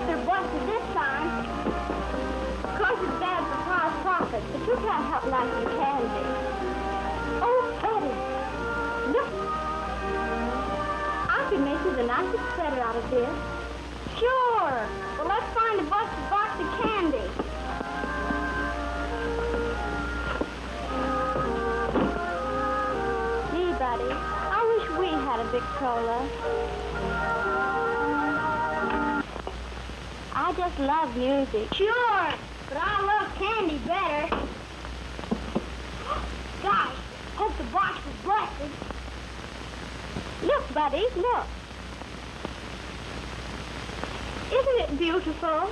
they're busted this time. Of course, it's bad for Pa's profit, but you can't help liking candy. Oh, Betty, look. I could make you the nicest sweater out of this. Sure. Well, let's find a busted box of candy. Gee, buddy, I wish we had a Victrola. I just love music. Sure, but I love candy better. Gosh, hope the box is busted. Look, buddy, look. Isn't it beautiful?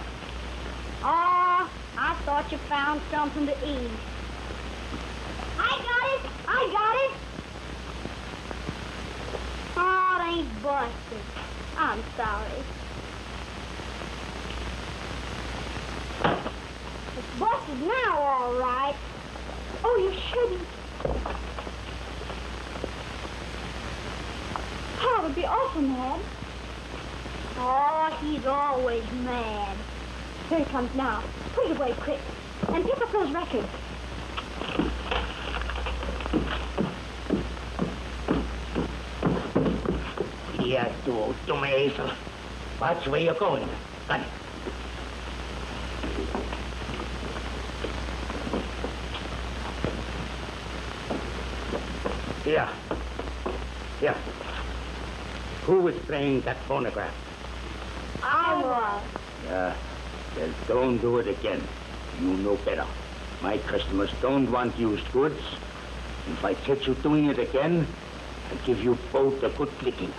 Oh, I thought you found something to eat. I got it! I got it! Oh, it ain't busted. I'm sorry. It's busted now, all right. Oh, you shouldn't. Pa would be awful mad. Oh, he's always mad. Here he comes now. Put it away quick. And pick up those records. Yeah, dumb hazel. Watch where you're going. Got it. Here. Here. Who was playing that phonograph? I was. Well, don't do it again. You know better. My customers don't want used goods. If I catch you doing it again, I'll give you both a good licking.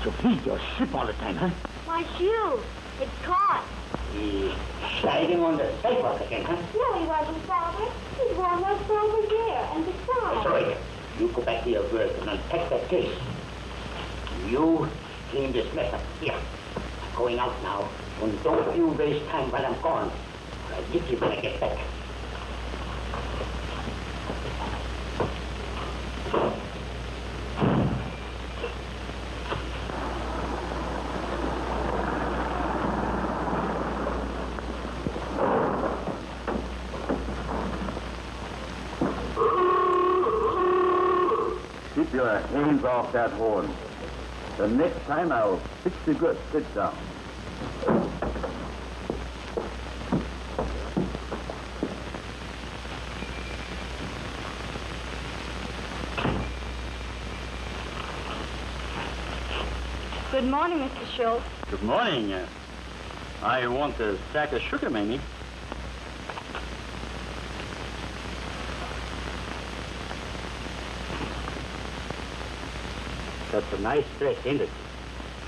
You feed your ship all the time, huh? My shoe. It's caught. He's sliding on the sidewalk again, huh? No, he wasn't, Father. He's one that's over there. And besides... That's all right. You go back to your work and unpack that case. You clean this mess up. Here. I'm going out now. And don't you waste time while I'm gone. Or I'll get you when I get back. Keep your hands off that horn. The next time I'll fix you good. Sit down. Good morning, Mr. Schultz. Good morning. I want a sack of sugar, Mamie. That's a nice dress, isn't it?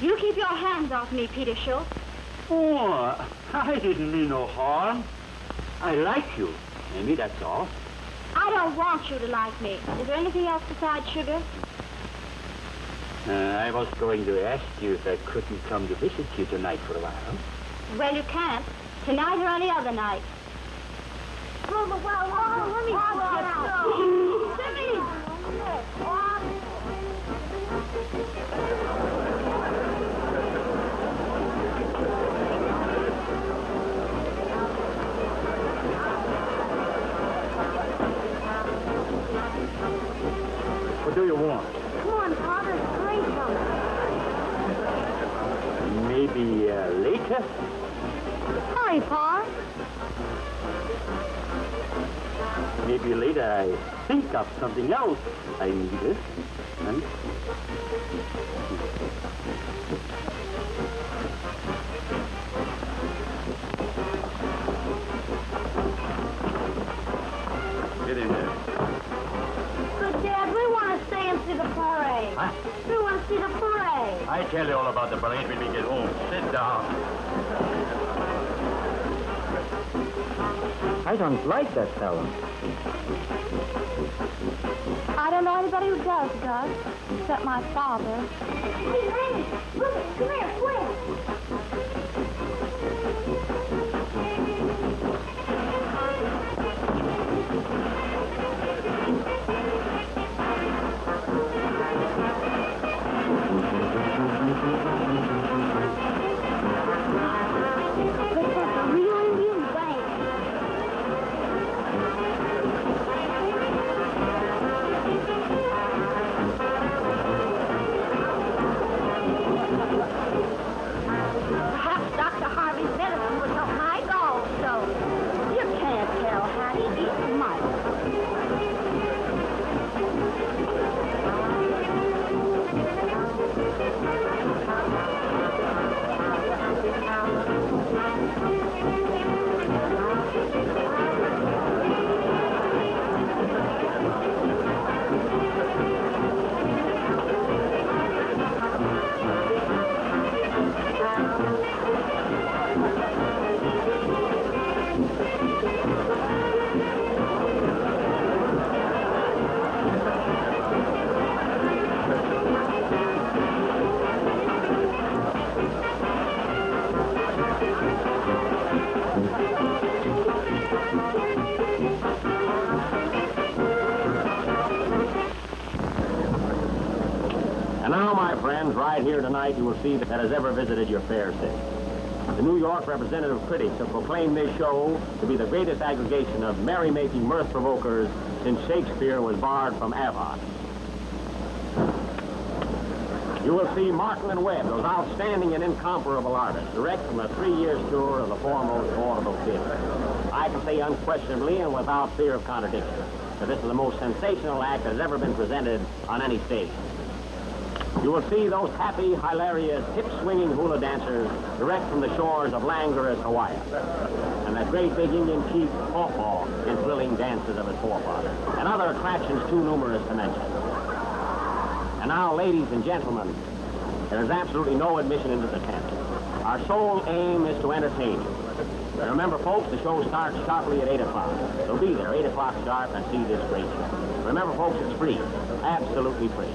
You keep your hands off me, Peter Schultz. Oh, I didn't mean no harm. I like you, Mamie, that's all. I don't want you to like me. Is there anything else besides sugar? I was going to ask you if I couldn't come to visit you tonight for a while. Well, you can't. Tonight or any other night. Let me go. Timmy! What do you want? Come on, Father. Drink some. Maybe later? Hurry, Pa. Maybe later I think of something else I needed. Huh? Get in there. But, Dad, we want to stay and see the parade. Huh? We want to see the parade. I tell you all about the parade when we get home. Sit down. I don't like that fellow. I don't know Everybody who does, except my father. Hey, Randy, look, come here, swim. But that's a real Indian band. Perhaps Dr. Harvey's medicine would help my gallstone. You can't tell, Hattie. It might. And now, my friends, right here tonight, you will see that has ever visited your fair city. The New York representative critics have proclaimed this show to be the greatest aggregation of merry-making mirth-provokers since Shakespeare was barred from Avon. You will see Martin and Webb, those outstanding and incomparable artists, direct from a 3-year tour of the foremost vaudeville theater. I can say unquestionably and without fear of contradiction that this is the most sensational act that has ever been presented on any stage. You will see those happy, hilarious, hip-swinging hula dancers direct from the shores of languorous Hawaii. And that great big Indian chief, Pawpaw, in thrilling dances of his forefathers. And other attractions too numerous to mention. And now, ladies and gentlemen, there is absolutely no admission into the tent. Our sole aim is to entertain you. And remember, folks, the show starts sharply at 8 o'clock. So be there, 8 o'clock sharp, and see this great show. Remember, folks, it's free. Absolutely free.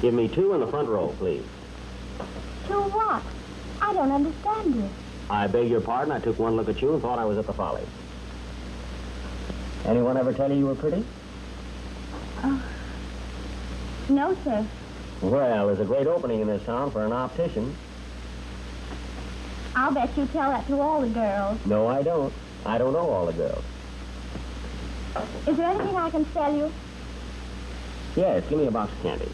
Give me 2 in the front row, please. 2 what? I don't understand you. I beg your pardon. I took one look at you and thought I was at the Follies. Anyone ever tell you were pretty? No, sir. Well, there's a great opening in this town for an optician. I'll bet you tell that to all the girls. No, I don't. I don't know all the girls. Is there anything I can sell you? Yes, give me a box of candy.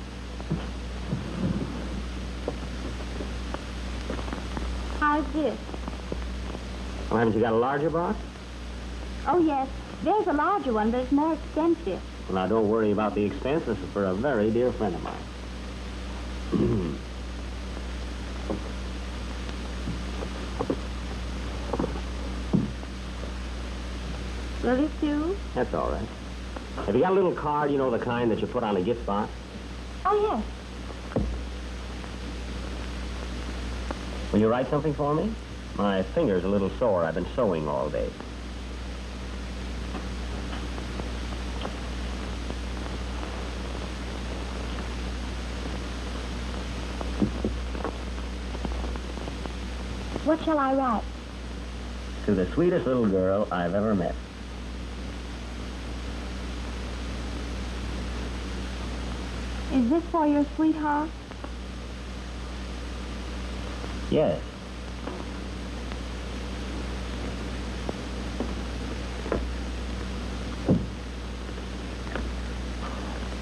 How's this? Well, haven't you got a larger box? Oh, yes. There's a larger one, but it's more expensive. Well, now, don't worry about the expense. This is for a very dear friend of mine. Will this do? That's all right. Have you got a little card, you know, the kind that you put on a gift box? Oh, yes. Will you write something for me? My finger's a little sore. I've been sewing all day. What shall I write? To the sweetest little girl I've ever met. Is this for your sweetheart? Yes.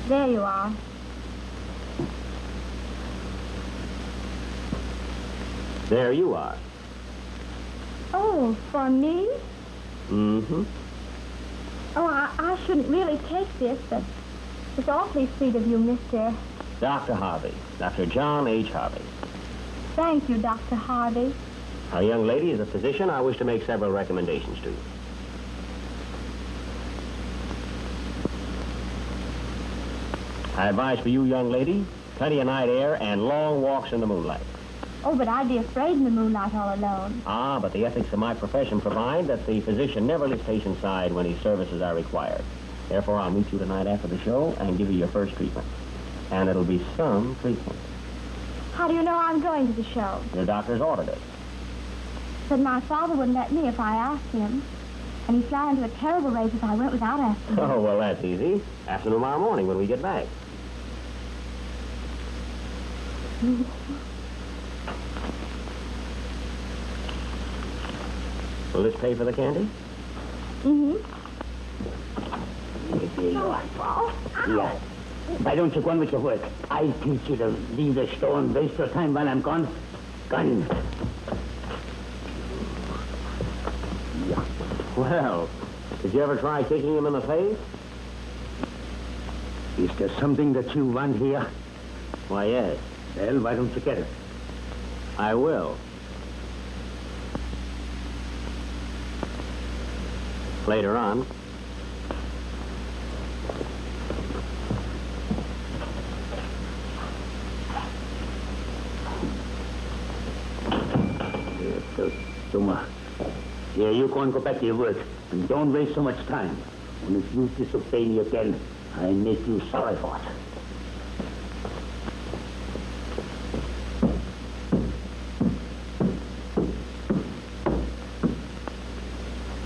There you are. There you are. Oh, for me? Mm-hmm. Oh, I shouldn't really take this, but it's awfully sweet of you, Mr. Dr. Harvey. Dr. John H. Harvey. Thank you, Dr. Harvey. Our young lady is a physician. I wish to make several recommendations to you. I advise for you, young lady, plenty of night air and long walks in the moonlight. Oh, but I'd be afraid in the moonlight all alone. Ah, but the ethics of my profession provide that the physician never leaves patient's side when his services are required. Therefore, I'll meet you tonight after the show and give you your first treatment. And it'll be some treatment. How do you know I'm going to the show? The doctor's ordered it. Said my father wouldn't let me if I asked him. And he'd fly into a terrible rage if I went without asking him. Oh, well, that's easy. After tomorrow morning when we get back. Will this pay for the candy? Mm-hmm. There you are. Yeah. Why don't you go on with your work? I'll teach you to leave the store and waste your time while I'm gone. Gone. Yeah. Well, did you ever try kicking him in the face? Is there something that you want here? Why, yes. Well, why don't you get it? I will. Later on. Yeah, you go and go back to your work. And don't waste so much time. And if you disobey me again, I'll make you sorry for it.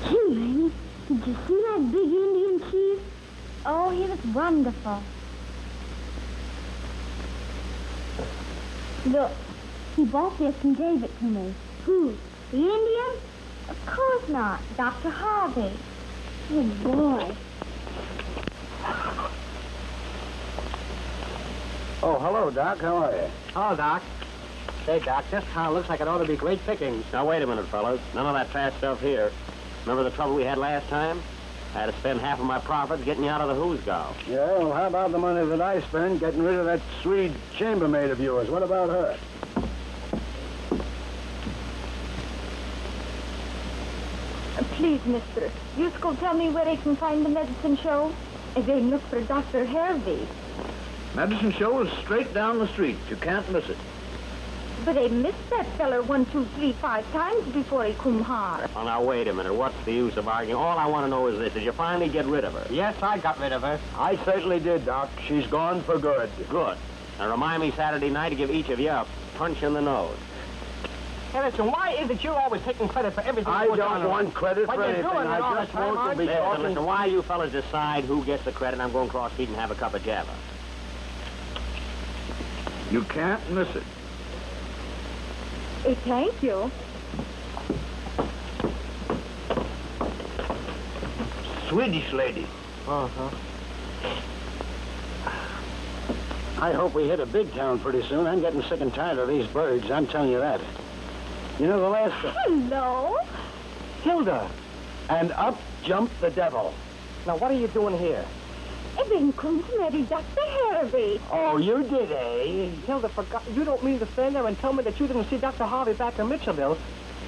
Gee, Laney, did you see that big Indian chief? Oh, he was wonderful. Look, he bought this and gave it to me. Who? The Indian? Of course not. Dr. Harvey. Oh, boy. Oh, hello, Doc. How are you? Hello, Doc. Say, Doc, this town looks like it ought to be great pickings. Now, wait a minute, fellas. None of that fast stuff here. Remember the trouble we had last time? I had to spend half of my profits getting you out of the hoosgow. Yeah, well, how about the money that I spent getting rid of that Swede chambermaid of yours? What about her? Please, mister, you go tell me where I can find the medicine show. And then look for Dr. Harvey. Medicine show is straight down the street. You can't miss it. But I missed that feller 1, 2, 3, 5 times before he come here. Oh, now, wait a minute. What's the use of arguing? All I want to know is this. Did you finally get rid of her? Yes, I got rid of her. I certainly did, Doc. She's gone for good. Good. Now, remind me Saturday night to give each of you a punch in the nose. Hey, listen, why is it you're always taking credit for everything I that goes on don't want credit What for you're anything. doing it all I the just time, want to aren't be you? talking. Listen, why you fellas decide who gets the credit, I'm going cross street and have a cup of java. You can't miss it. Thank you. Swedish lady. Uh-huh. I hope we hit a big town pretty soon. I'm getting sick and tired of these birds. I'm telling you that. You know, the last... Hello. Hilda. And up jumped the devil. Now, what are you doing here? I've been come to marry Dr. Harvey. Oh, you did, eh? Hilda, you don't mean to stand there and tell me that you didn't see Dr. Harvey back in Mitchellville.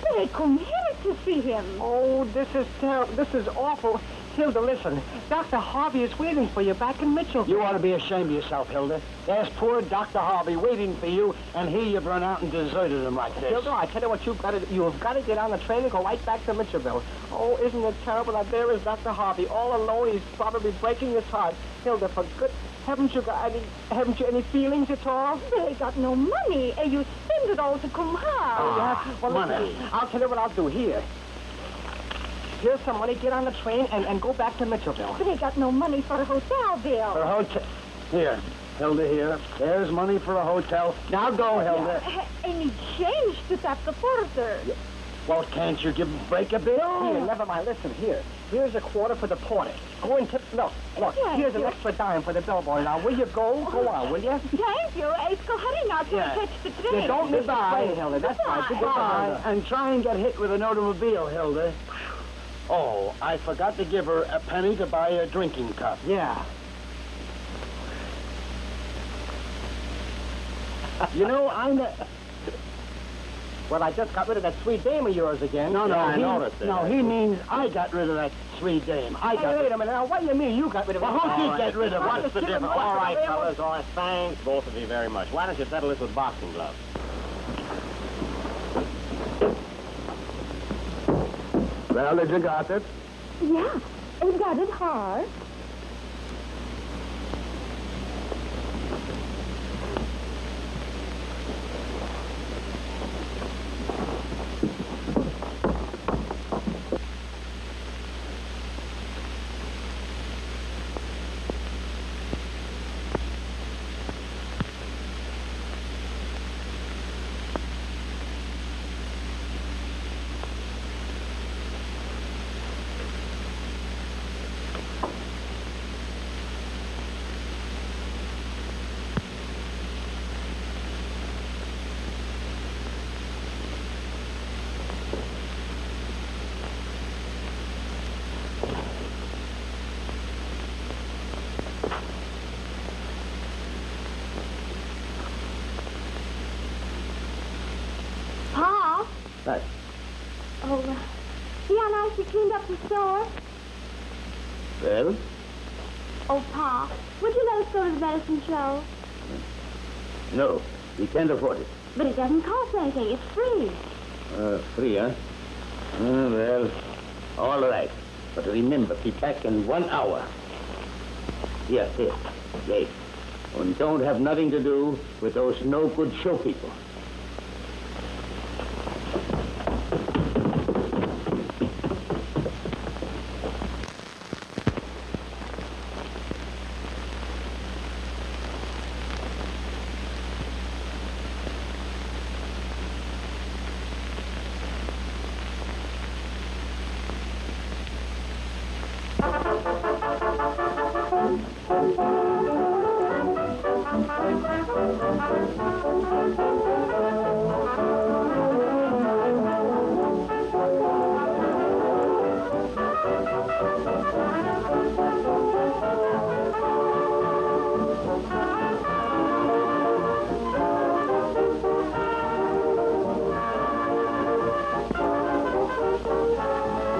But I come here to see him. Oh, this is terrible. This is awful. Hilda, listen. Dr. Harvey is waiting for you back in Mitchellville. You ought to be ashamed of yourself, Hilda. There's poor Dr. Harvey waiting for you, and here you've run out and deserted him like this. Hilda, I tell you what, you have got to get on the train and go right back to Mitchellville. Oh, isn't it terrible that there is Dr. Harvey all alone? He's probably breaking his heart. Hilda, for good, haven't you any feelings at all? But I got no money. You spend it all to come here. Yeah? Well, money. listen, I'll tell you what I'll do here. Here's some money. Get on the train and go back to Mitchellville. But I got no money for a hotel bill. For a hotel... Here, Hilda, here. There's money for a hotel. Now go, Hilda. I need change to tap the porter. Well, can't you break a bill? Here, never mind. Listen, here. Here's a quarter for the porter. Go and tip... Look, Thank here's an you. extra dime for the billboy. Now, will you go? Go on, will you? Thank you. I go hurry now to Yeah. catch the train. You don't miss the train, Hilda. That's right. Goodbye. Goodbye. And try and get hit with an automobile, Hilda. Oh, I forgot to give her a penny to buy a drinking cup. Yeah. You know, Well, I just got rid of that sweet dame of yours again. No, Yeah, I he, noticed it. no, he means I got rid of that sweet dame. I Hey, got wait rid a minute. Now, what do you mean you got rid of it? Well, who did get rid of it? What's What's the the difference? difference? All right, What's the fellas. difference? All right. Thanks, both of you, very much. Why don't you settle this with boxing gloves? Well, did you got it? Yeah, it got it hard. Pa? Right. Oh, see how nice you cleaned up the store? Well? Oh, Pa, would you let us go to the medicine show? No, we can't afford it. But it doesn't cost anything. It's free. Free, huh? Well, all right. But remember, be back in 1 hour. Yes. Yes. And don't have nothing to do with those no-good show people.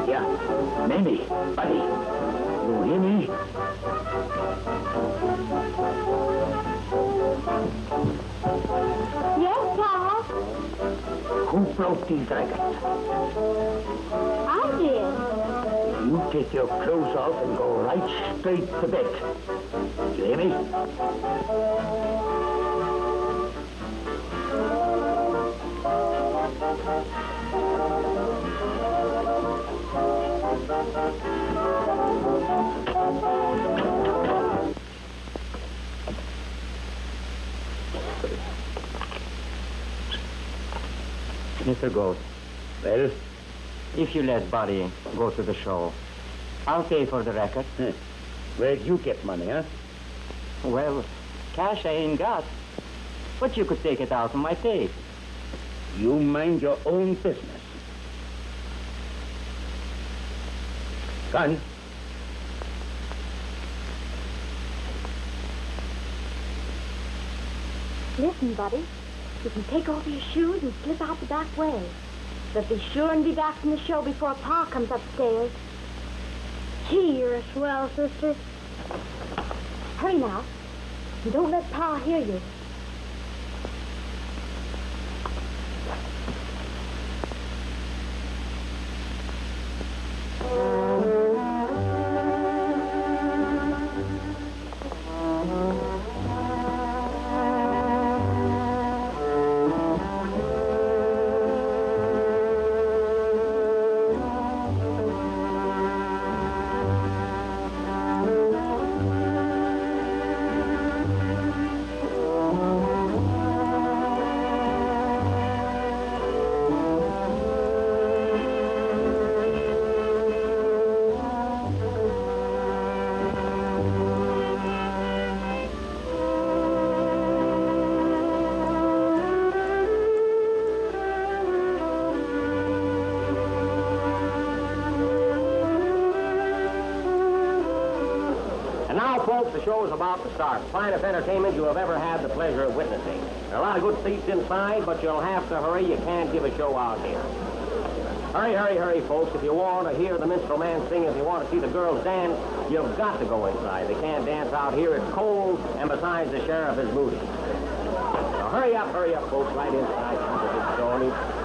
Yeah, Mamie, buddy, you hear me? Yes, Pa? Who broke these records? I did. You take your clothes off and go right straight to bed. You hear me? Mr. Gold, Well? if you let Buddy go to the show, I'll pay for the record. Where'd you get money, huh? Well, cash I ain't got. But you could take it out of my pay. You mind your own business. Gun. Listen, Buddy. You can take off your shoes and slip out the back way. But be sure and be back from the show before Pa comes upstairs. Gee, you're a swell, sister. Hurry now. And don't let Pa hear you. And now, folks, the show is about to start. Finest entertainment you have ever had the pleasure of witnessing. There are a lot of good seats inside, but you'll have to hurry. You can't give a show out here. Hurry, hurry, hurry, folks. If you want to hear the minstrel man sing, if you want to see the girls dance, you've got to go inside. They can't dance out here. It's cold, and besides, the sheriff is moody. Now, hurry up, folks, right inside.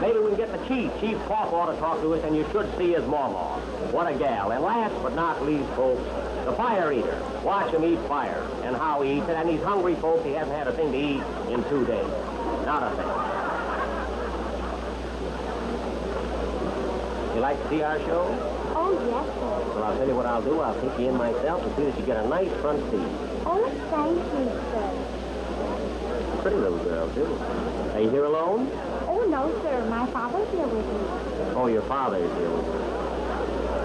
Maybe we can get the chief. Chief Crawford ought to talk to us, and you should see his mama. What a gal. And last but not least, folks, the fire eater. Watch him eat fire and how he eats it. And he's hungry, folks. He hasn't had a thing to eat in 2 days. Not a thing. You like to see our show? Oh, yes, sir. Well, I'll tell you what I'll do. I'll take you in myself and see that you get a nice front seat. Oh, thank you, sir. Pretty little girl, too. Are you here alone? Oh, no, sir. My father's here with me. Oh, your father is here with you.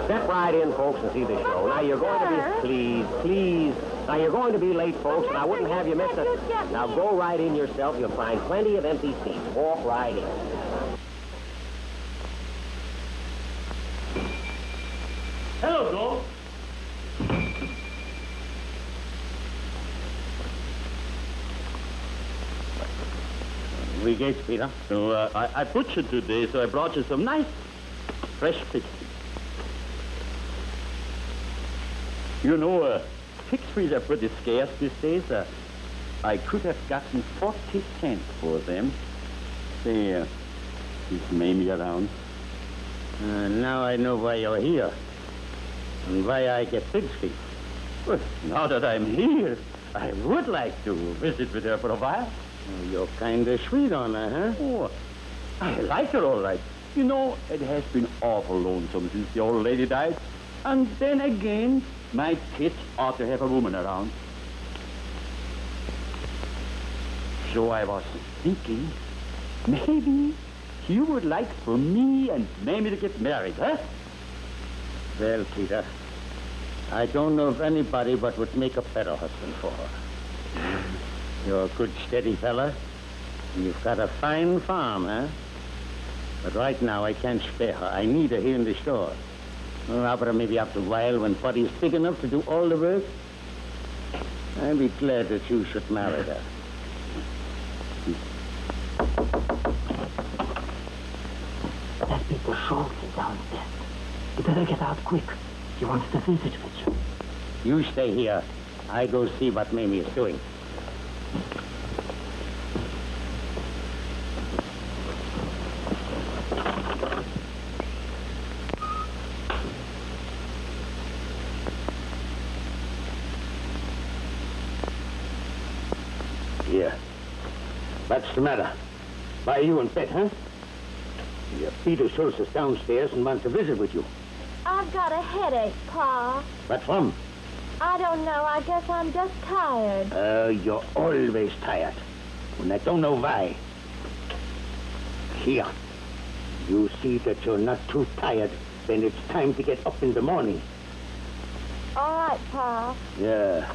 Step right in, folks, and see the show. Now, you're going to be... Please. Now, you're going to be late, folks, and I wouldn't have you miss it. Now, go right in yourself. You'll find plenty of empty seats. Walk right in. Hello, Joe. We get Peter. So, I butchered today, so I brought you some nice, fresh pig. You know, pig feet are pretty scarce these days. I could have gotten 40 cents for them. Say, is Mamie around? Now I know why you're here. And why I get pig's feet. Well, now that I'm here, I would like to visit with her for a while. You're kind of sweet on her, huh? Oh, I like her all right. You know, it has been awful lonesome since the old lady died. And then again, my kids ought to have a woman around. So I was thinking, maybe you would like for me and Mamie to get married, huh? Well, Peter, I don't know of anybody but would make a better husband for her. You're a good, steady fella. And you've got a fine farm, huh? But right now, I can't spare her. I need her here in the store. Well, but maybe after a while, when Buddy's big enough to do all the work, I'd be glad that you should marry her. That Mr. Schultz is downstairs. You better get out quick. He wants to visit with you. You stay here. I go see what Mamie is doing. Here. What's the matter? Why are you in bed, huh? Yeah, Peter Schultz is downstairs and wants to visit with you. I've got a headache, Pa. What from? I don't know. I guess I'm just tired. You're always tired. And I don't know why. Here. You see that you're not too tired, then it's time to get up in the morning. All right, Pa. Yeah.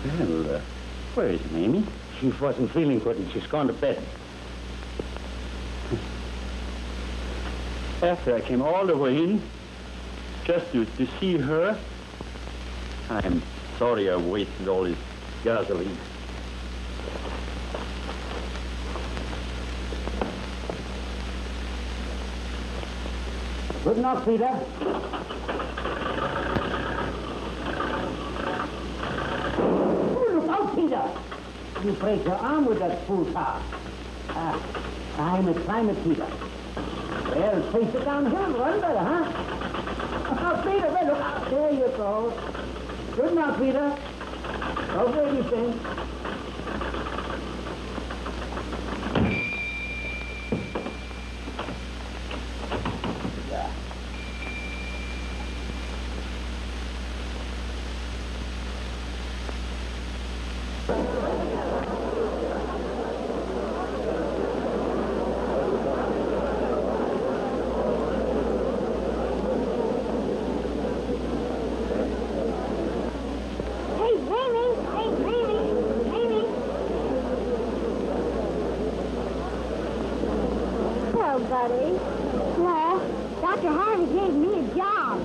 Well, where is Mamie? She wasn't feeling good and she's gone to bed. After I came all the way in, just to see her, I'm sorry I wasted all this gasoline. Good enough, Peter. Peter, you break your arm with that fool car. Climb it, Peter. Well, face it downhill, run better, huh? Peter, well, look out. There you go. Good now, Peter. No baby thing. Hey, Mamie! Buddy. Well, Dr. Harvey gave me a job.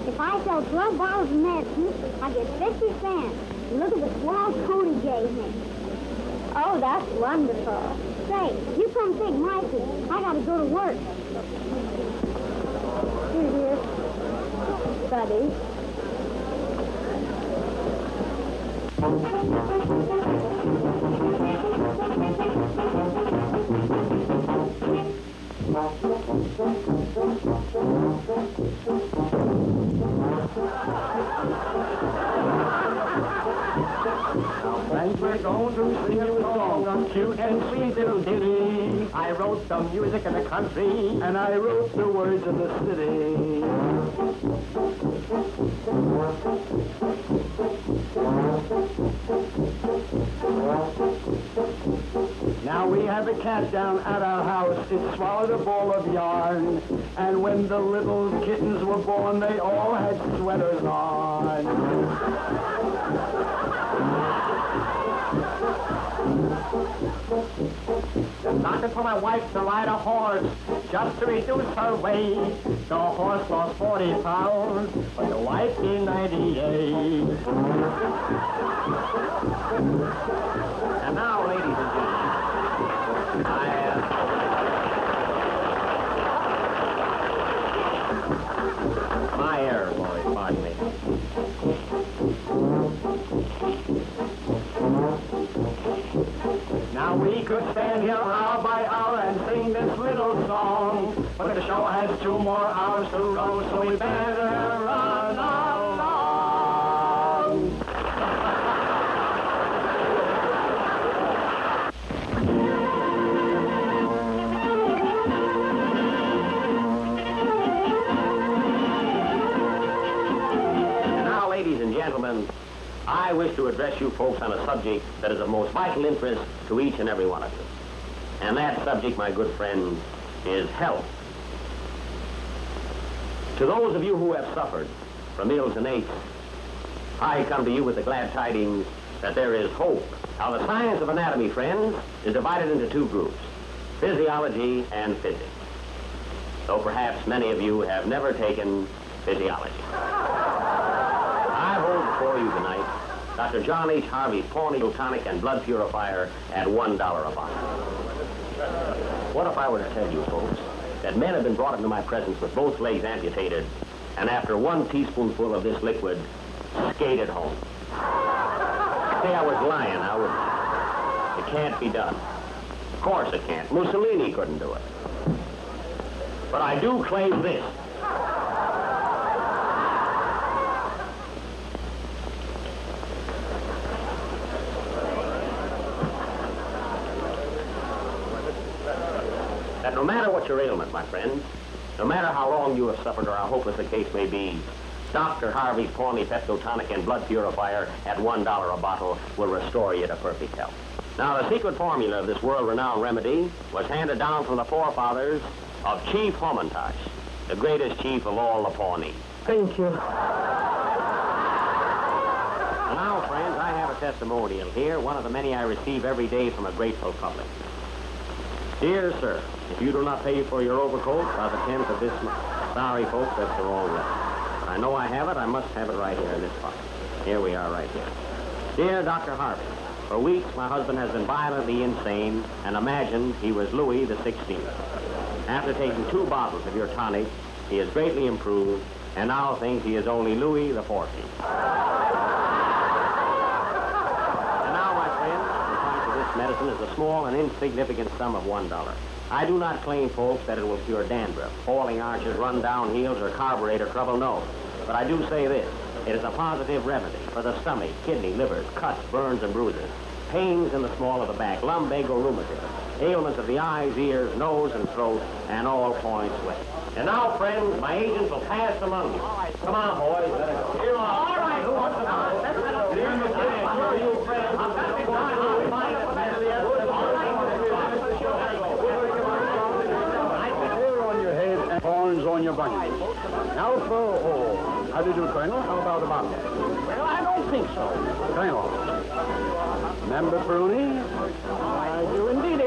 If I sell 12 bottles of medicine, I get 50 cents. Look at the swell coat he gave me. Oh, that's wonderful. Say, you come take my seat. I gotta go to work. Here, dear. Buddy. Friends, we're going to sing a song, a cute and sweet little ditty. I wrote the music in the country, and I wrote the words in the city. Now we have a cat down at our house. It swallowed a ball of yarn. And when the little kittens were born, they all had sweaters on. The doctor told my wife to ride a horse just to reduce her weight. The horse lost 40 pounds, but the wife gained 98. And now, ladies and gentlemen, my error, boys, pardon me. Now we could stand here hour by hour and sing this little song, but the show has 2 more hours to go, so we better run along. Now, ladies and gentlemen, I wish to address you folks on a subject that is of most vital interest to each and every one of you. And that subject, my good friends, is health. To those of you who have suffered from ills and aches, I come to you with the glad tidings that there is hope. Now, the science of anatomy, friends, is divided into 2 groups, physiology and physics. Though perhaps many of you have never taken physiology. I hold before you tonight Dr. John H. Harvey's Pawnee Tonic and Blood Purifier at $1 a bottle. What if I were to tell you, folks, that men have been brought into my presence with both legs amputated, and after 1 teaspoonful of this liquid, skated home? Say I was lying, I wouldn't. It can't be done. Of course it can't. Mussolini couldn't do it. But I do claim this. That no matter what your ailment, my friends, no matter how long you have suffered or how hopeless the case may be, Dr. Harvey's Pawnee Pepto-Tonic and Blood Purifier at $1 a bottle will restore you to perfect health. Now, the secret formula of this world-renowned remedy was handed down from the forefathers of Chief Hamantash, the greatest chief of all the Pawnees. Thank you. Now, friends, I have a testimonial here, one of the many I receive every day from a grateful public. Dear sir, if you do not pay for your overcoat by the 10th of this month, sorry folks, that's the wrong letter. I know I have it, I must have it right here in this box. Here we are right here. Dear Dr. Harvey, for weeks my husband has been violently insane and imagined he was Louis the 16th. After taking 2 bottles of your tonic, he has greatly improved and now thinks he is only Louis the 14th. Medicine is a small and insignificant sum of $1. I do not claim, folks, that it will cure dandruff, falling arches, run-down heels, or carburetor trouble, no. But I do say this. It is a positive remedy for the stomach, kidney, livers, cuts, burns, and bruises, pains in the small of the back, lumbago rheumatism, ailments of the eyes, ears, nose, and throat, and all points with it. And now, friends, my agents will pass among you. Come on, boys. Let it go. Here all right. Who wants to know? Here's the kid. For you, friends. I've got the time. Hair on your head and horns on your bunions. Now for a hole. How do you do, Colonel? How about the bottom? Well, I don't think so. Colonel. Remember Bruni? I do indeed.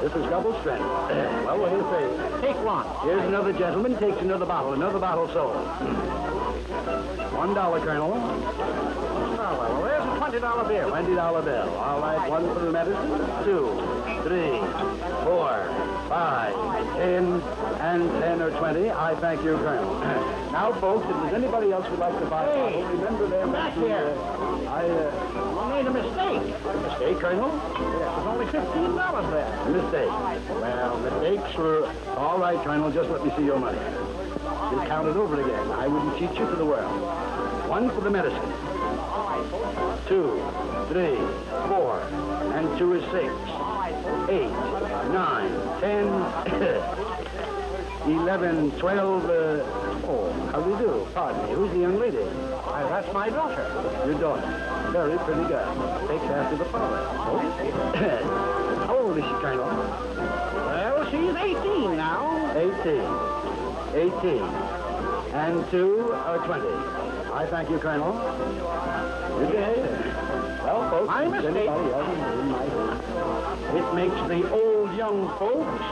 This is double strength. Well, what do you say? Take one. Here's another gentleman, takes another bottle sold. $1, Colonel. Oh, well, there's a $20 bill. $20 bill. All right, one for the medicine. 2, 3, 4, 5, 10, and 10 or 20. I thank you, Colonel. Now, folks, if there's anybody else who'd like to buy a bottle, remember their back here. You made a mistake. Mistake, Colonel? There's only $15 there. Mistake. Well, mistakes were... All right, Colonel, just let me see your money. We'll count it over again. I wouldn't cheat you for the world. 1 for the medicine. 2, 3, 4, and 2 is 6. 8, 9, 10, 11, 12, oh, how do you do? Pardon me, who's the young lady? That's my daughter. Your daughter. Very pretty girl. Takes after the father. Oh? How old is she, Colonel? Well, she's 18 now. 18. 18. And 2 are 20. I thank you, Colonel. Good day. Well, folks, My mistake. It makes the old young folks,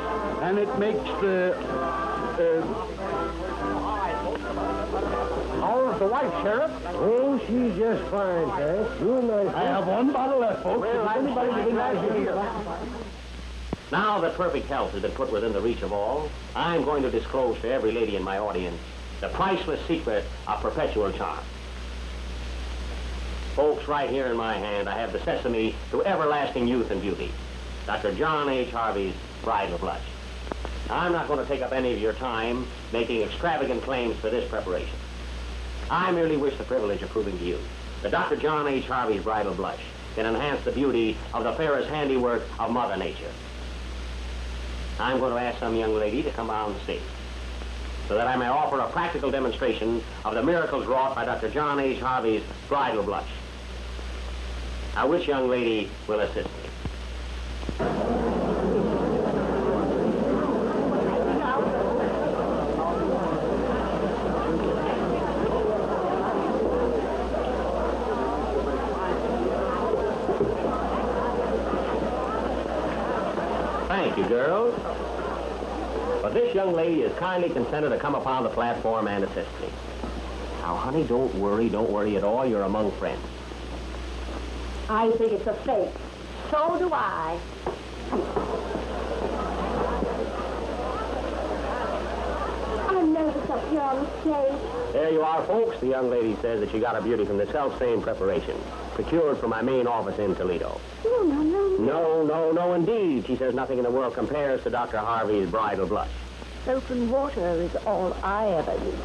and it makes the... How's the wife, Sheriff? Oh, she's just fine, Sheriff. I have 1 bottle left, folks. Well, If anybody I'm would glad like to to hear. Now that perfect health has been put within the reach of all, I'm going to disclose to every lady in my audience the priceless secret of perpetual charm. Folks, right here in my hand, I have the sesame to everlasting youth and beauty. Dr. John H. Harvey's Bridal Blush. Now, I'm not going to take up any of your time making extravagant claims for this preparation. I merely wish the privilege of proving to you that Dr. John H. Harvey's Bridal Blush can enhance the beauty of the fairest handiwork of Mother Nature. I'm going to ask some young lady to come on stage so that I may offer a practical demonstration of the miracles wrought by Dr. John H. Harvey's Bridal Blush. Now, which young lady will assist me? Thank you, girls. But this young lady has kindly consented to come upon the platform and assist me. Now, honey, don't worry at all. You're among friends. I think it's a fake. So do I. I'm nervous up here on the stage. There you are, folks. The young lady says that she got her beauty from the self-same preparation, procured from my main office in Toledo. No, no, no. No, indeed. She says nothing in the world compares to Dr. Harvey's Bridal Blush. Soap and water is all I ever use.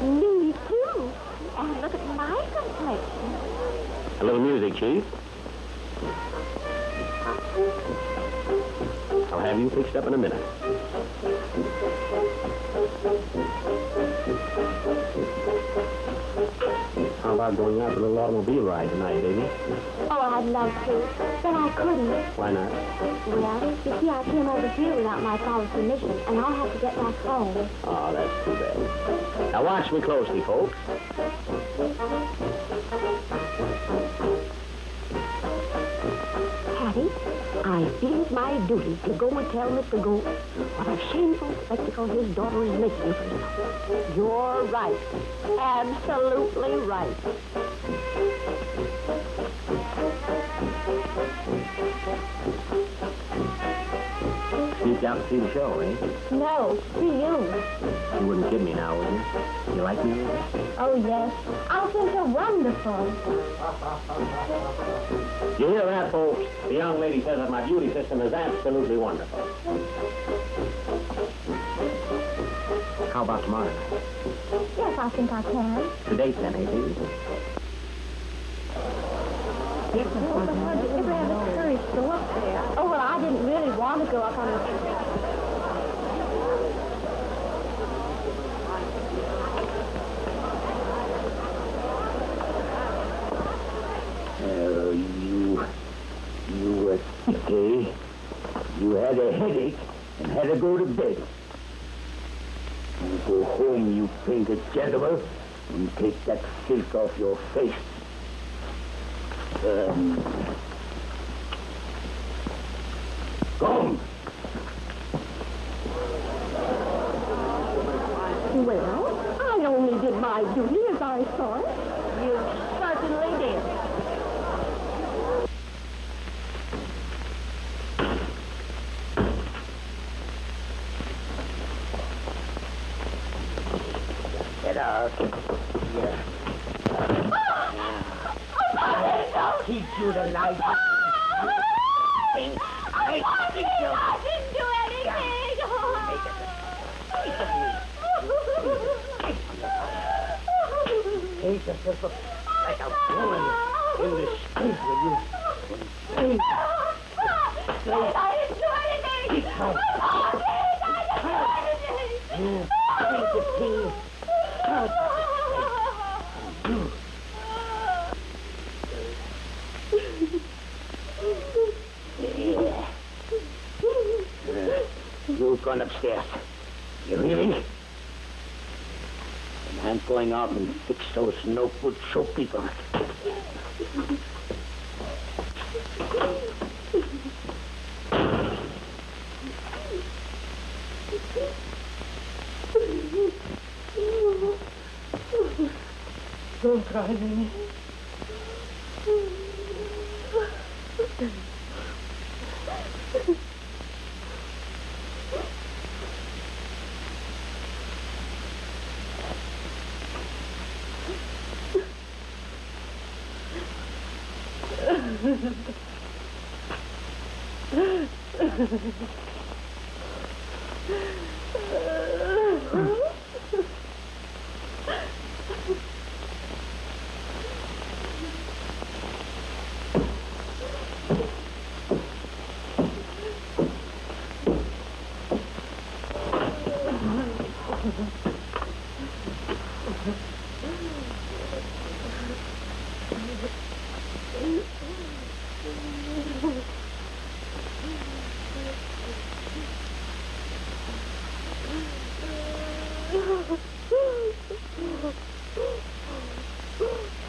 Me, too. And look at my complexion. A little music, Chief. I'll have you fixed up in a minute. How about going out for a little automobile ride tonight, baby? Oh, I'd love to, but I couldn't. Why not? Well, you see, I came over here without my father's permission, and I'll have to get back home. Oh, that's too bad. Now watch me closely, folks. Hattie, I feel it my duty to go and tell Mr. Gould what a shameful spectacle his daughter is making of herself. You're right. Absolutely right. Sneaked out to see the show, eh? No, see you. You wouldn't kid me now, would you? You like me? Oh, yes. I think you're wonderful. You hear that, folks? The young lady says that my beauty system is absolutely wonderful. How about tomorrow night? Yes, I think I can. The date then, eh, baby? Yes, but how did you ever have the courage to go up there? Oh, well, I didn't really want to go up on the... You were sick, eh? You had a headache and had to go to bed. You go home, you painted Jezebel, and take that silk off your face. Come. Well, I only did my duty as I saw it. You certainly did. Get out. Yeah. I'll teach you the life. I didn't do anything. Take yourself up like a woman in the street, will you? I didn't do anything. You think the king. You've gone upstairs. You hearing? And I'm going out and fix those no good show people. Don't cry, Minnie.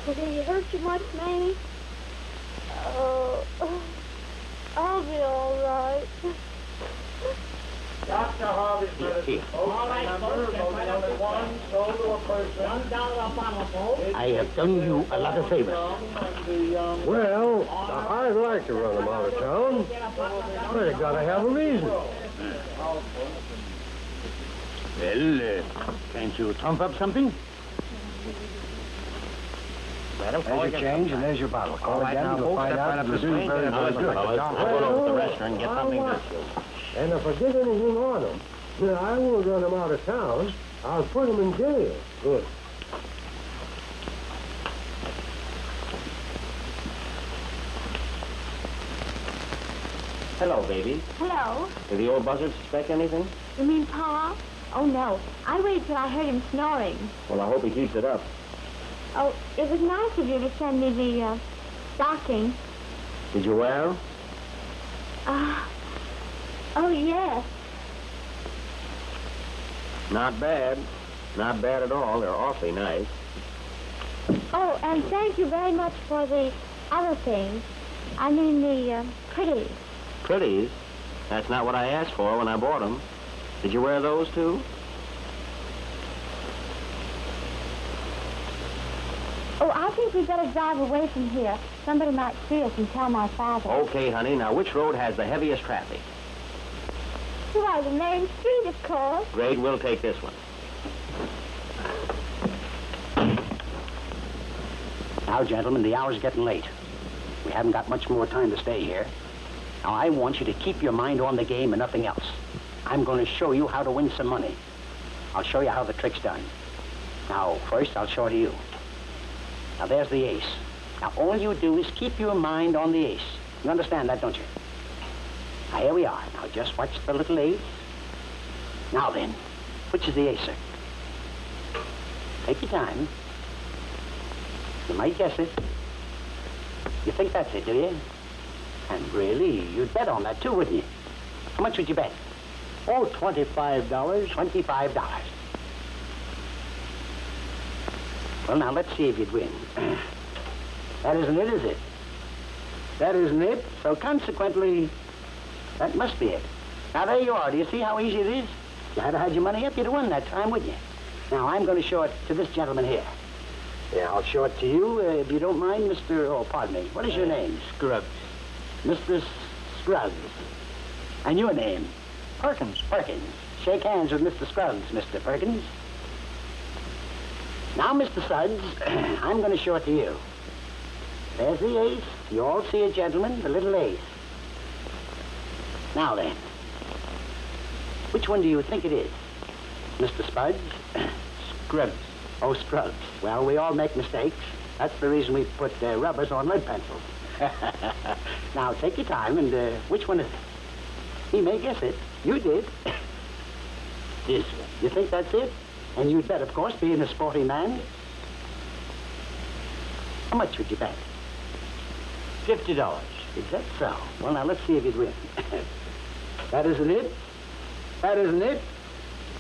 Did he hurt you much, Mamie? Oh, I'll be all right. Dr. Harvey's medicine. All right, folks, only one sold to a person. I have done you a lot of favors. Well, I'd like to run them out of town, but you gotta have a reason. Well, can't you trump up something? There's your change, and there's your bottle. Call Right again, now, you'll folks, find step right out up if this you're way. doing very, very good. Fellas, I'll go over to the restaurant and get something to... And if I get anything on them, then I won't run them out of town. I'll put them in jail. Good. Hello, baby. Hello? Did the old buzzard suspect anything? You mean Pa? Oh, no. I waited till I heard him snoring. Well, I hope he keeps it up. Oh, it was nice of you to send me the, stocking. Did you wear them? Oh, yes. Not bad. Not bad at all. They're awfully nice. Oh, and thank you very much for the other things. I mean the, pretties. Pretties? That's not what I asked for when I bought them. Did you wear those, too? Oh, I think we'd better drive away from here. Somebody might see us and tell my father. Okay, honey. Now, which road has the heaviest traffic? Why, the main street, of course. Great, we'll take this one. Now, gentlemen, the hour's getting late. We haven't got much more time to stay here. Now, I want you to keep your mind on the game and nothing else. I'm going to show you how to win some money. I'll show you how the trick's done. Now, first, I'll show it to you. Now, there's the ace. Now, all you do is keep your mind on the ace. You understand that, don't you? Now, here we are. Now, just watch the little ace. Now, then, which is the ace, sir? Take your time. You might guess it. You think that's it, do you? And really, you'd bet on that, too, wouldn't you? How much would you bet? Oh, $25. $25. Well, now, let's see if you'd win. That isn't it, is it? That isn't it. So, consequently, that must be it. Now, there you are. Do you see how easy it is? You had had your money up, you'd have won that time, wouldn't you? Now, I'm going to show it to this gentleman here. Yeah, I'll show it to you, if you don't mind, Mr. Oh, pardon me. What is your name? Scrubs. Mr. Scruggs. And your name? Perkins. Perkins. Shake hands with Mr. Scruggs, Mr. Perkins. Now, Mr. Suggs, I'm going to show it to you. There's the ace. You all see it, gentlemen, the little ace. Now then, which one do you think it is? Mr. Spuds? Scrubs. Oh, Scruggs. Well, we all make mistakes. That's the reason we put rubbers on lead pencils. Now, take your time, and which one is it? He may guess it. You did. This one. You think that's it? And you'd bet, of course, being a sporty man. How much would you bet? $50. Is that so? Well, now, let's see if you'd win. That isn't it. That isn't it.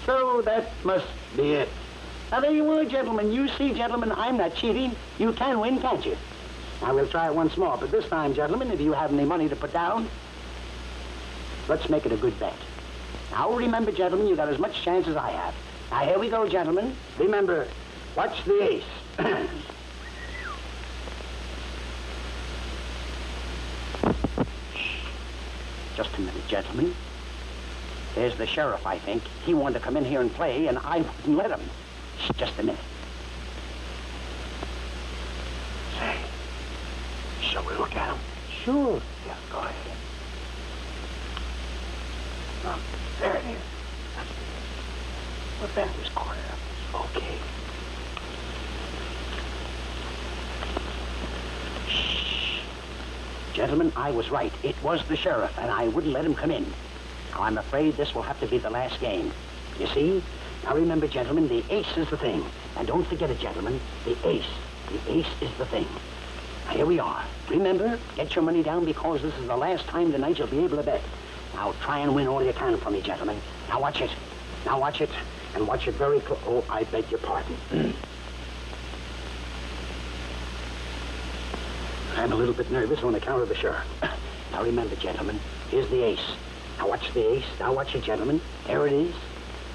So that must be it. Now, there you are, gentlemen. You see, gentlemen, I'm not cheating. You can win, can't you? Now, we'll try it once more, but this time, gentlemen, if you have any money to put down, let's make it a good bet. Now, remember, gentlemen, you got as much chance as I have. Now, here we go, gentlemen. Remember, watch the ace. Just a minute, gentlemen. There's the sheriff, I think. He wanted to come in here and play, and I wouldn't let him. Shh, just a minute. Say, shall we look at him? Sure. Yeah, go ahead. There it is. What's that? This corner. Okay. Shh. Gentlemen, I was right. It was the sheriff, and I wouldn't let him come in. Now, I'm afraid this will have to be the last game. You see? Now, remember, gentlemen, the ace is the thing. And don't forget it, gentlemen, the ace. The ace is the thing. Now, here we are. Remember, get your money down because this is the last time tonight you'll be able to bet. Now, try and win all you can for me, gentlemen. Now, watch it. Now, watch it. And watch it very close. Oh, I beg your pardon. I'm a little bit nervous on account of the sheriff. Now, remember, gentlemen, here's the ace. Now, watch the ace. Now, watch it, gentlemen. There it is.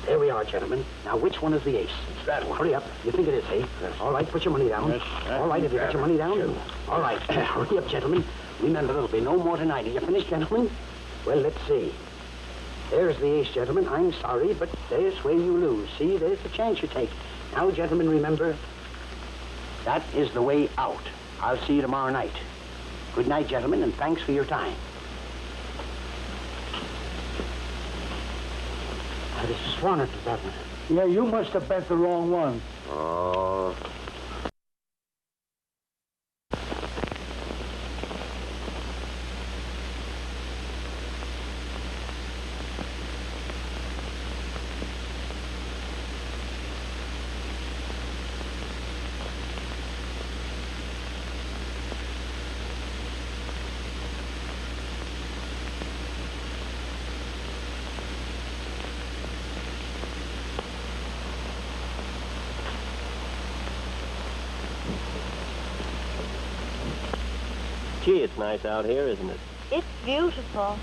There we are, gentlemen. Now, which one is the ace? It's that one. Hurry up. You think it is, eh? Yes. All right, put your money down. Yes, all right, have you got your money down? Sure. All right. Hurry up, gentlemen. Remember, there'll be no more tonight. Are you finished, gentlemen? Well, let's see. There's the ace, gentlemen. I'm sorry, but there's where you lose. See, there's the chance you take. Now, gentlemen, remember, that is the way out. I'll see you tomorrow night. Good night, gentlemen, and thanks for your time. I just wanted to bet. Yeah, you must have bet the wrong one. Oh. Gee, it's nice out here, isn't it? It's beautiful.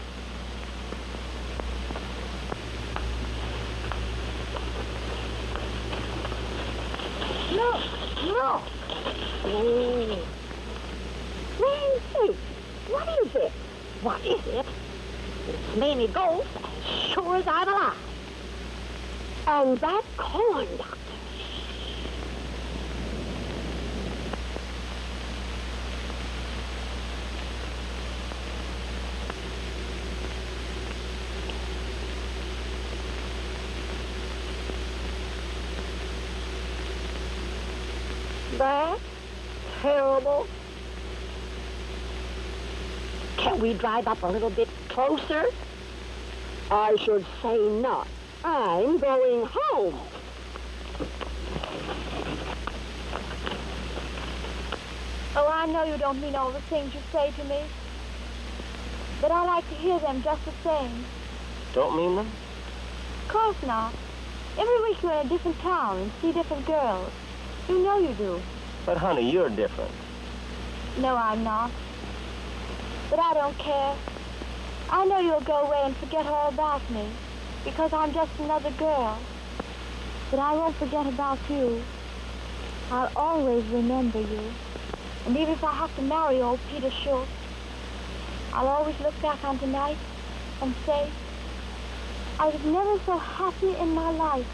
Look, look. Hey, what is it? What is it? It's Mamie Ghost, sure as I'm alive. And that corn doctor. That's terrible. Can we drive up a little bit closer? I should say not. I'm going home. Oh, I know you don't mean all the things you say to me. But I like to hear them just the same. Don't mean them? Of course not. Every week you're in a different town and see different girls. You know you do. But, honey, you're different. No, I'm not. But I don't care. I know you'll go away and forget all about me, because I'm just another girl. But I won't forget about you. I'll always remember you. And even if I have to marry old Peter Schultz, I'll always look back on tonight and say, I was never so happy in my life.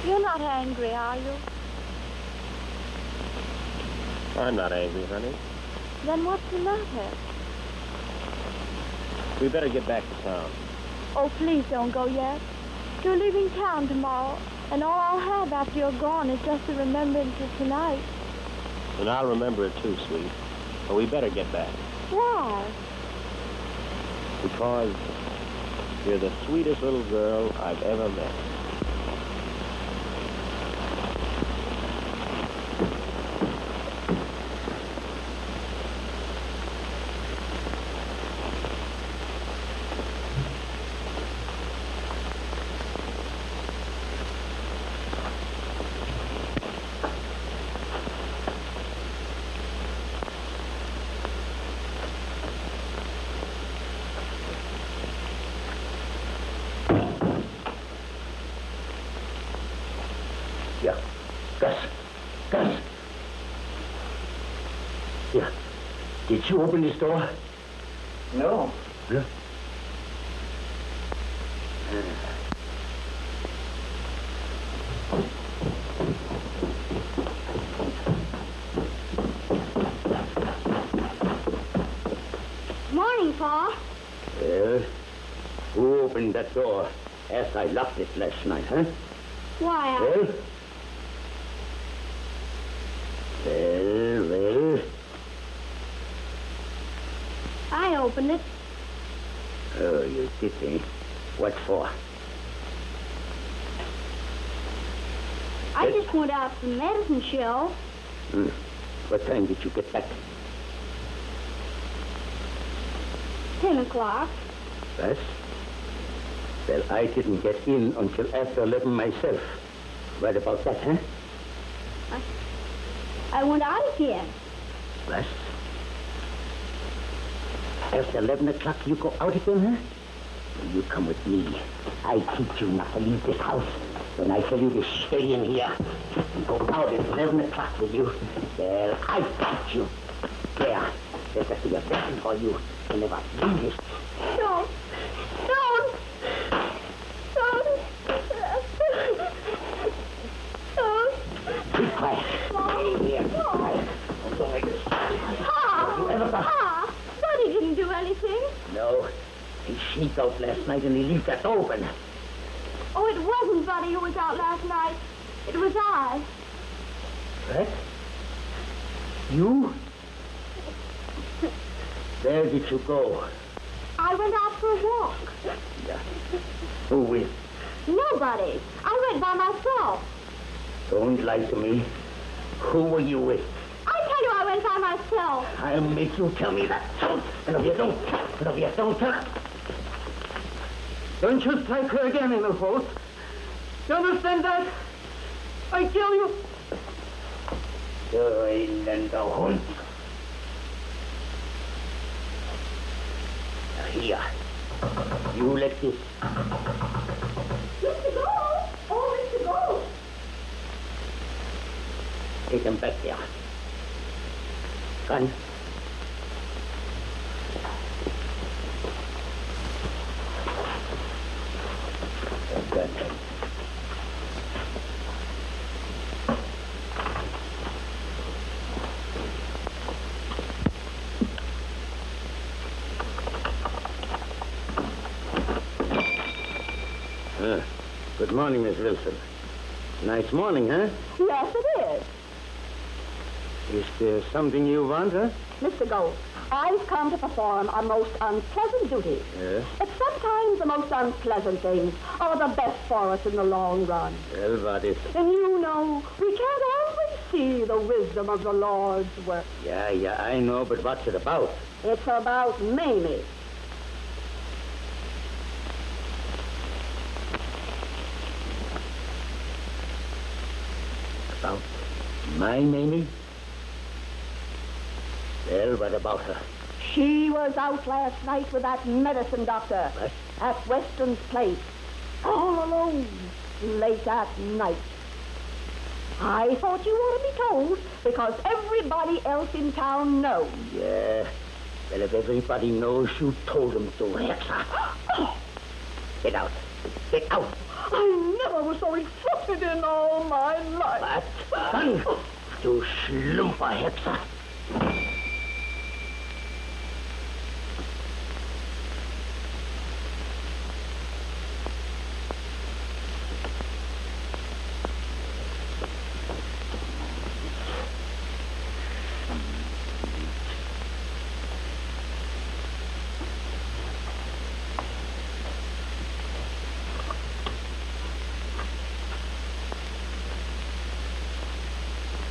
You're not angry, are you? I'm not angry, honey. Then what's the matter? We better get back to town. Oh, please don't go yet. You're leaving town tomorrow, and all I'll have after you're gone is just the remembrance of tonight. And I'll remember it too, sweet. But we better get back. Why? Because you're the sweetest little girl I've ever met. Yeah. Gus. Gus. Yeah. Did you open this door? No. Yeah. Morning, Pa. Well, who opened that door after I locked it last night, huh? Why, Well. I opened it. Oh, you did, eh? What for? I just went out for the medicine show. What time did you get back? 10 o'clock. Yes? Well, I didn't get in until after 11 myself. What about that, huh? I went out again. Yes? After 11 o'clock, you go out again, huh? Well, you come with me. I teach you not to leave this house. When I tell you to stay in here, and go out at 11 o'clock with you, well, I got you. There. There's a be a blessing for you. You never leave this. Don't. Be quiet. Here, be quiet. Don't go like this. Pa! Daddy didn't do anything. No. He sneaked out last night and he left that open. Oh, it wasn't Buddy who was out last night. It was I. What? You? Where did you go? I went out for a walk. Yeah. Who with? Nobody. I went by myself. Don't lie to me. Who were you with? I tell you I went by myself. I'll make you tell me that. And if you don't tell her. Don't you strike her again, Emil Holt. You understand that? I tell you. Du elender Hund. Here. You let this. Mr. Gold! Oh, Mr. Gold! Take him back there. Gun. Good. Good morning, Miss Wilson. Nice morning, huh? Yes, it is. Is there something you want, huh? Mr. Gold, I've come to perform a most unpleasant duty. Yes? But sometimes the most unpleasant things are the best for us in the long run. Well, what is it? And you know, we can't always see the wisdom of the Lord's work. Yeah, I know, but what's it about? It's about Mamie. About my Mamie? Well, what about her? She was out last night with that medicine doctor What? at Weston's place, all alone, late at night. I thought you ought to be told because everybody else in town knows. Yeah. Well, if everybody knows you told them to, Hexa. Get out. Get out. I never was so exhausted in all my life. What? Son, you slumper, Hexa.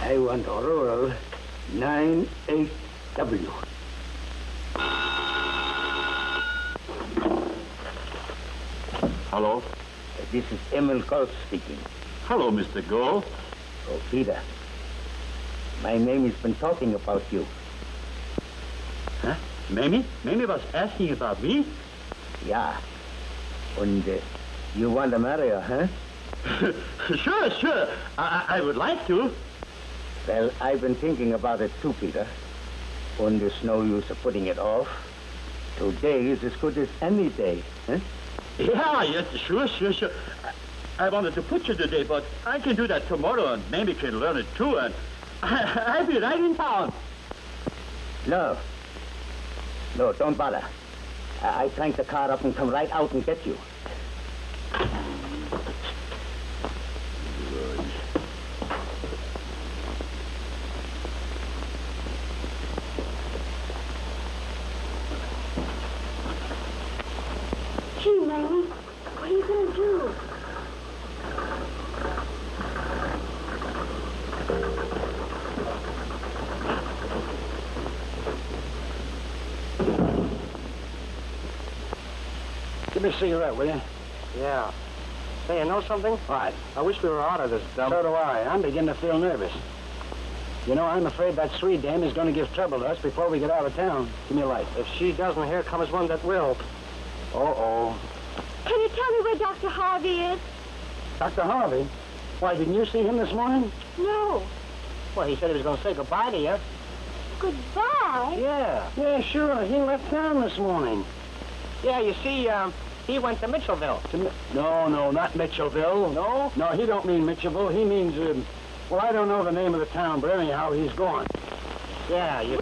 I want Aurora 98W. Hello? This is Emil Galt speaking. Hello, Mr. Gold. Oh, Peter. My Mamie's been talking about you. Huh? Mamie? Mamie was asking about me? Yeah. And you want to marry her, huh? Sure. I would like to. Well, I've been thinking about it too, Peter. And there's no use of putting it off. Today is as good as any day, huh? Yeah, yes, sure. I wanted to put you today, but I can do that tomorrow, and Mamie can learn it too, and I'll be right in town. No, don't bother. I crank the car up and come right out and get you. Gee, Mamie, what are you going to do? Give me a cigarette, will you? Yeah. Say, you know something? What? I wish we were out of this dump. So do I. I'm beginning to feel nervous. You know, I'm afraid that Swede dame is going to give trouble to us before we get out of town. Give me a light. If she doesn't, here comes one that will. Uh-oh. Can you tell me where Dr. Harvey is? Dr. Harvey? Why, didn't you see him this morning? No. Well, he said he was going to say goodbye to you. Goodbye? Yeah. Yeah, sure. He left town this morning. Yeah, you see, he went to Mitchellville. No, not Mitchellville. No? No, he don't mean Mitchellville. He means, well, I don't know the name of the town, but anyhow, he's gone. Yeah, you...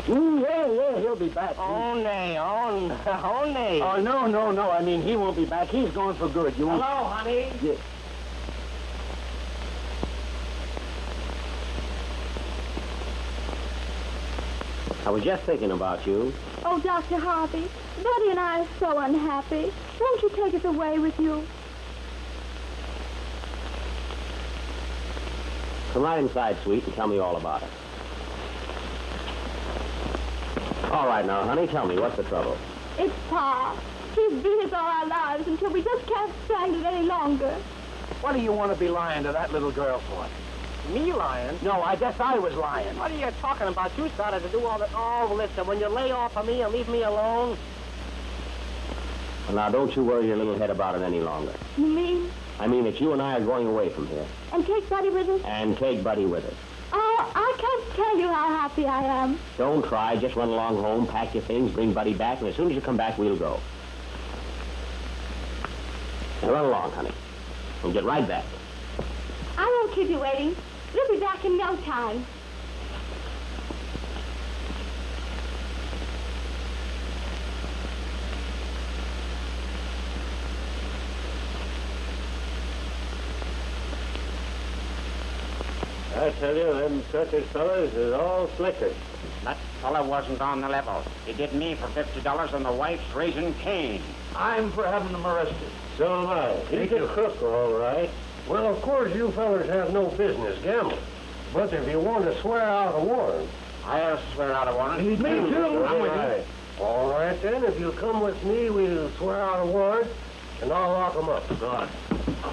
Yeah, he'll be back. Oh, nay. Oh, no. I mean, he won't be back. He's gone for good. You won't... Hello, honey. Yeah. I was just thinking about you. Oh, Dr. Harvey, Buddy and I are so unhappy. Won't you take us away with you? Come right inside, sweet, and tell me all about it. All right, now, honey, tell me, what's the trouble? It's Pa. He's beat us all our lives until we just can't stand it any longer. What do you want to be lying to that little girl for? Me lying? No, I guess I was lying. What are you talking about? You started to do all that. Oh, listen, when you lay off of me and leave me alone. Well, now, don't you worry your little head about it any longer. You mean? I mean that you and I are going away from here. And take Buddy with us? And take Buddy with us. Oh, I can't tell you how happy I am. Don't try. Just run along home, pack your things, bring Buddy back, and as soon as you come back, we'll go. Now, run along, honey. We'll get right back. I won't keep you waiting. We'll be back in no time. I tell you, them circus fellas is all slickers. That fella wasn't on the level. He did me for $50 and the wife's raising Cain. I'm for having them arrested. So am I. He's a crook, all right. Well, of course, you fellas have no business gambling. But if you want to swear out a warrant... I'll swear out a warrant. Me too. I'm with you. All right, then. If you'll come with me, we'll swear out a warrant, and I'll lock them up. Go on.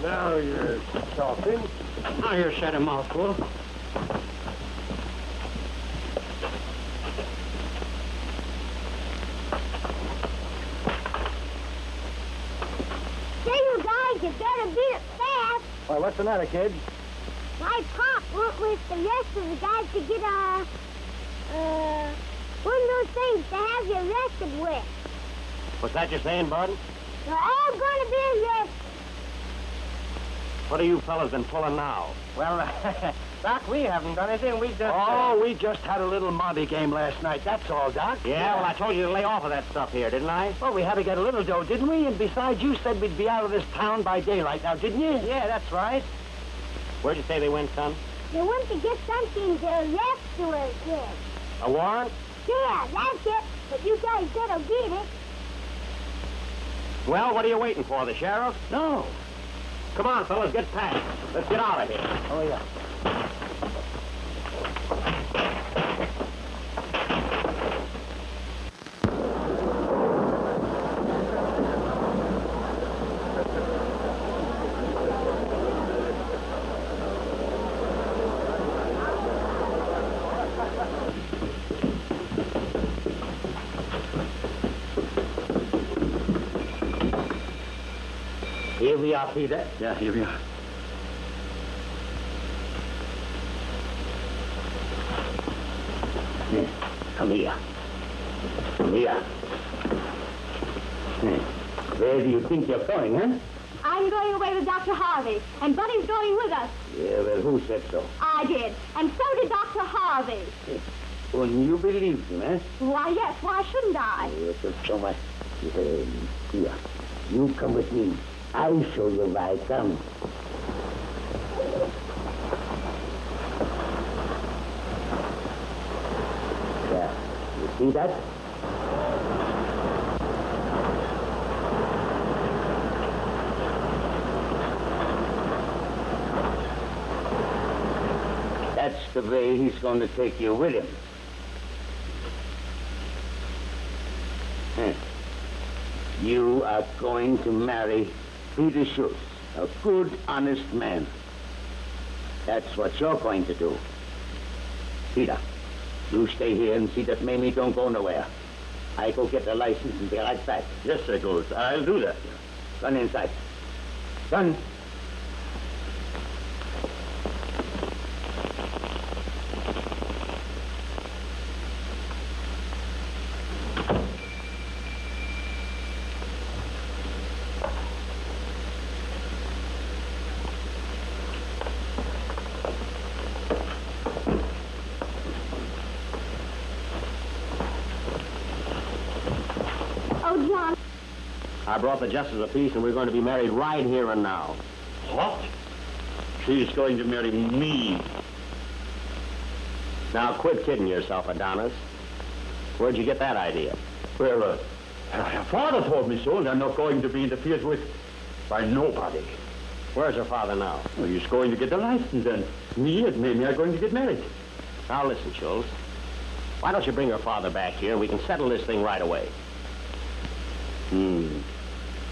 Now you're talking. Now you shut him off, fool. Say, you guys, you better beat it fast. Why, what's the matter, kid? My pop went with the rest of the guys to get one of those things to have you arrested with. What's that you're saying, Bud? You're all going to be arrested. What have you fellas been pulling now? Well, Doc, we haven't done anything. We just... Oh, we just had a little Monte game last night. That's all, Doc. Yeah, well, I told you to lay off of that stuff here, didn't I? Well, we had to get a little dough, didn't we? And besides, you said we'd be out of this town by daylight now, didn't you? Yeah, that's right. Where'd you say they went, son? They want to get something to arrest you with. A warrant? Yeah, that's it. But you guys better get it. Well, what are you waiting for, the sheriff? No. Come on, fellas, get packed. Let's get out of here. Oh, yeah. Here we are, Peter. Yeah, here we are. Come here. Come here. Where do you think you're going, huh? I'm going away with Dr. Harvey, and Buddy's going with us. Yeah, well, who said so? I did, and so did Dr. Harvey. And you believed him, eh? Why, yes, why shouldn't I? So much. Here, you come with me. I'll show you why. Come. Yeah, you see that? That's the way he's going to take you with him. You are going to marry Peter Schultz, a good, honest man. That's what you're going to do. Peter, you stay here and see that Mamie don't go nowhere. I go get the license and be right back. Yes, sir, Ghost. I'll do that. Run inside. Run. Oh, John. I brought the justice of peace, and we're going to be married right here and now. What? She's going to marry me. Now, quit kidding yourself, Adonis. Where'd you get that idea? Well, her father told me so, and I'm not going to be interfered with by nobody. Where's her father now? Well, he's going to get the license, and me and Mamie are going to get married. Now, listen, Schultz. Why don't you bring her father back here, and we can settle this thing right away?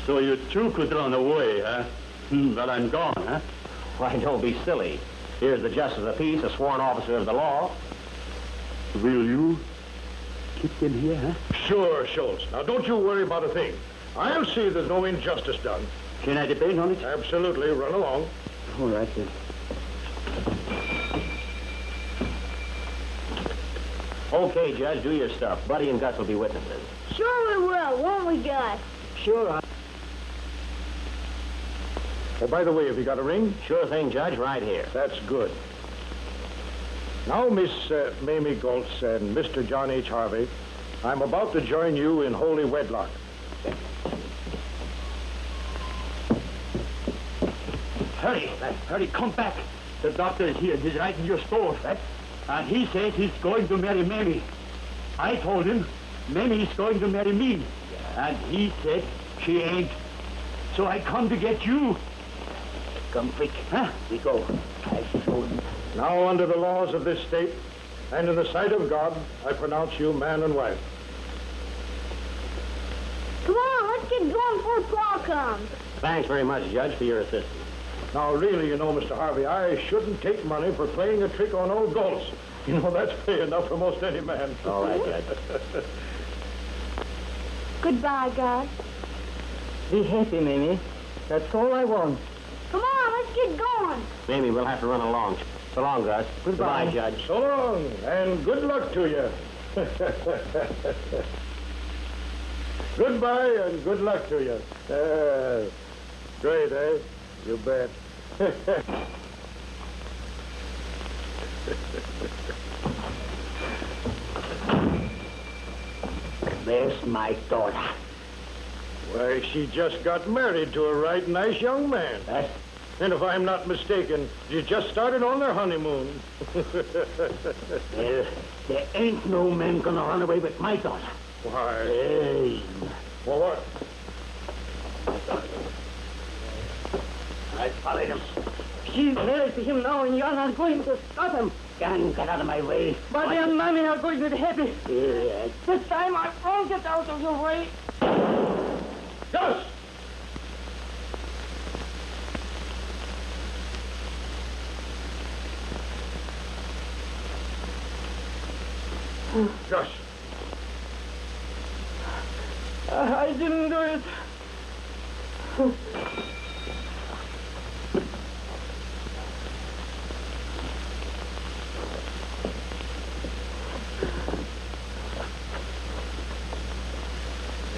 So you two could run away, huh? While I'm gone, huh? Why, don't be silly. Here's the justice of the peace, a sworn officer of the law. Will you keep them here, huh? Sure, Schultz. Now, don't you worry about a thing. I'll see there's no injustice done. Can I depend on it? Absolutely. Run along. All right, then. Okay, Judge, do your stuff. Buddy and Gus will be witnesses. Sure we will, won't we, Gus? Sure. Oh, by the way, have you got a ring? Sure thing, Judge, right here. That's good. Now, Miss Mamie Goltz and Mr. John H. Harvey, I'm about to join you in holy wedlock. Hurry, come back. The doctor is here. He's right in your store. And he says he's going to marry Mamie. I told him Mamie's going to marry me. And he said she ain't. So I come to get you. Come quick. Huh? We go. I show him. Now, under the laws of this state, and in the sight of God, I pronounce you man and wife. Come on, let's get going before Paul comes. Thanks very much, Judge, for your assistance. Now, really, you know, Mr. Harvey, I shouldn't take money for playing a trick on old Gulch. You know, that's pay enough for most any man. All right, Judge. Goodbye, God. Be happy, Mamie. That's all I want. Come on, let's get going. Mamie, we'll have to run along. So long, Gus. Goodbye. Goodbye, Judge. So long, and good luck to you. Goodbye, and good luck to you. Great, eh? You bet. There's my daughter. Why, she just got married to a right nice young man. And if I'm not mistaken, you just started on their honeymoon. Well, there ain't no man gonna run away with my daughter. Why? Hey. Well, what? I followed him. She's married to him now, and you're not going to stop him. Gang, get out of my way. But your mommy are going to be happy. Yeah. This time I won't get out of your way. Gus! Gus. I didn't do it.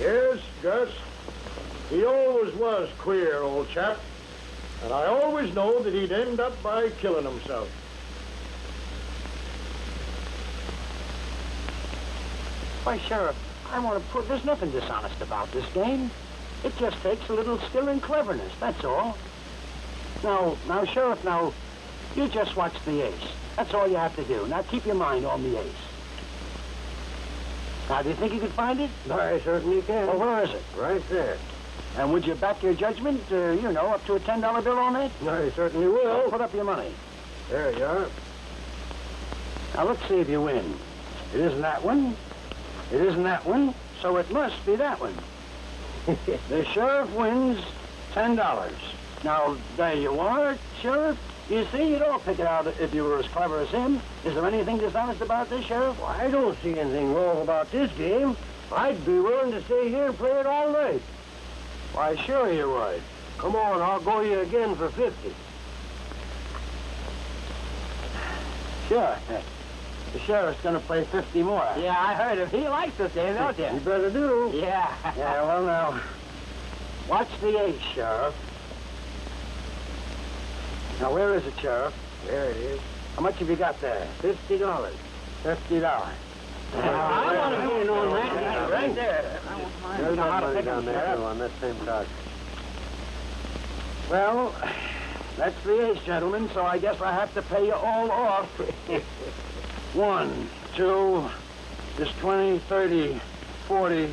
Yes, Gus. He always was queer, old chap. And I always know that he'd end up by killing himself. Why, Sheriff, I want to put... There's nothing dishonest about this game. It just takes a little skill and cleverness, that's all. Now, Sheriff, you just watch the ace. That's all you have to do. Now, keep your mind on the ace. Now, do you think you could find it? I certainly can. Well, where is it? Right there. And would you back your judgment, up to a $10 bill on that? I certainly will. Well, put up your money. There you are. Now, let's see if you win. It isn't that one. It isn't that one, so it must be that one. The sheriff wins $10. Now, there you are, Sheriff. You see, you'd all pick it out if you were as clever as him. Is there anything dishonest about this, Sheriff? Well, I don't see anything wrong about this game. I'd be willing to stay here and play it all night. Why, sure you would. Come on, I'll go you again for 50. Sure. The sheriff's going to play 50 more. Yeah, I heard him. He likes this game, don't you? You better do. Yeah. Yeah, well, now, watch the ace, Sheriff. Now, where is it, Sheriff? There it is. How much have you got there? $50. $50. I want to get in on that. Right there. There's know how to money pick 'em, down there, Sheriff. too, on that same card. Well, that's the ace, gentlemen, so I guess I have to pay you all off. 1, 2, this 20, 30, 40,